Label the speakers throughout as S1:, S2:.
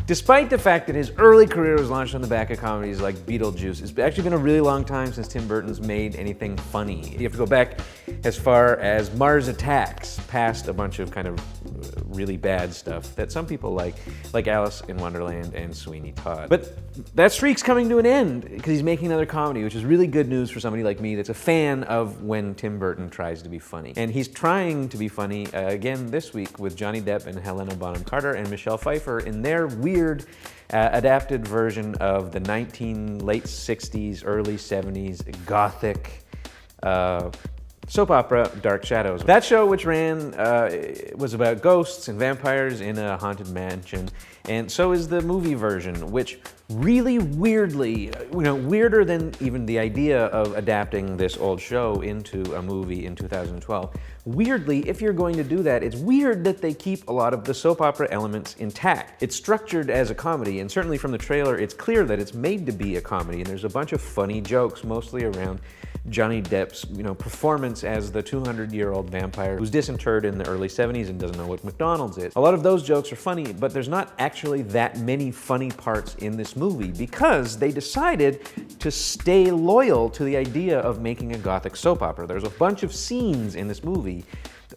S1: Despite the fact that his early career was launched on the back of comedies like Beetlejuice, it's actually been a really long time since Tim Burton's made anything funny. You have to go back as far as Mars Attacks, past a bunch of kind of really bad stuff that some people like Alice in Wonderland and Sweeney Todd. But that streak's coming to an end because he's making another comedy, which is really good news for somebody like me that's a fan of when Tim Burton tries to be funny. And he's trying to be funny again this week with Johnny Depp and Helena Bonham Carter and Michelle Pfeiffer in their weird adapted version of the late 60s, early 70s gothic soap opera, Dark Shadows. That show, which ran, was about ghosts and vampires in a haunted mansion, and so is the movie version, which really weirdly, weirder than even the idea of adapting this old show into a movie in 2012. Weirdly, if you're going to do that, it's weird that they keep a lot of the soap opera elements intact. It's structured as a comedy, and certainly from the trailer, it's clear that it's made to be a comedy, and there's a bunch of funny jokes, mostly around Johnny Depp's performance as the 200-year-old vampire who's disinterred in the early 70s and doesn't know what McDonald's is. A lot of those jokes are funny, but there's not actually that many funny parts in this movie because they decided to stay loyal to the idea of making a gothic soap opera. There's a bunch of scenes in this movie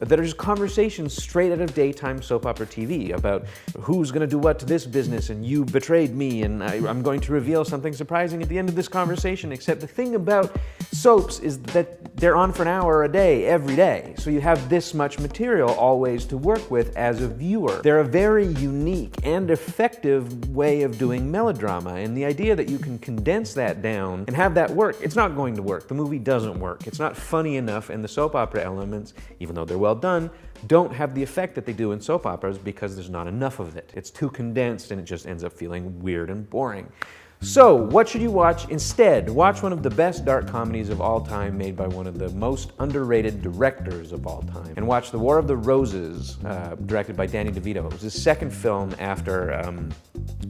S1: that are just conversations straight out of daytime soap opera TV about who's going to do what to this business and you betrayed me and I'm going to reveal something surprising at the end of this conversation, except the thing about soaps is that they're on for an hour a day, every day. So you have this much material always to work with as a viewer. They're a very unique and effective way of doing melodrama, and the idea that you can condense that down and have that work, it's not going to work. The movie doesn't work. It's not funny enough, and the soap opera elements, even though they're well done, don't have the effect that they do in soap operas because there's not enough of it. It's too condensed and it just ends up feeling weird and boring. So, what should you watch instead? Watch one of the best dark comedies of all time made by one of the most underrated directors of all time. And watch The War of the Roses, directed by Danny DeVito. It was his second film after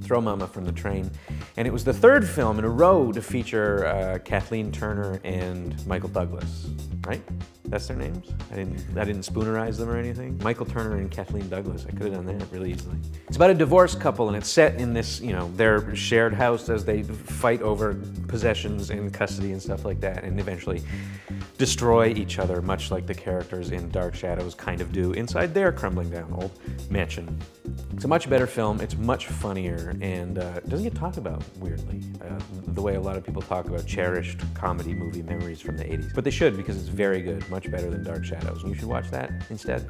S1: Throw Mama from the Train. And it was the third film in a row to feature Kathleen Turner and Michael Douglas, right? That's their names? I didn't spoonerize them or anything. Michael Turner and Kathleen Douglas. I could have done that really easily. It's about a divorced couple, and it's set in this, their shared house as they fight over possessions and custody and stuff like that, and eventually destroy each other, much like the characters in Dark Shadows kind of do inside their crumbling down old mansion. It's a much better film, it's much funnier, and it doesn't get talked about, weirdly, the way a lot of people talk about cherished comedy movie memories from the 80s. But they should, because it's very good, much better than Dark Shadows, and you should watch that instead.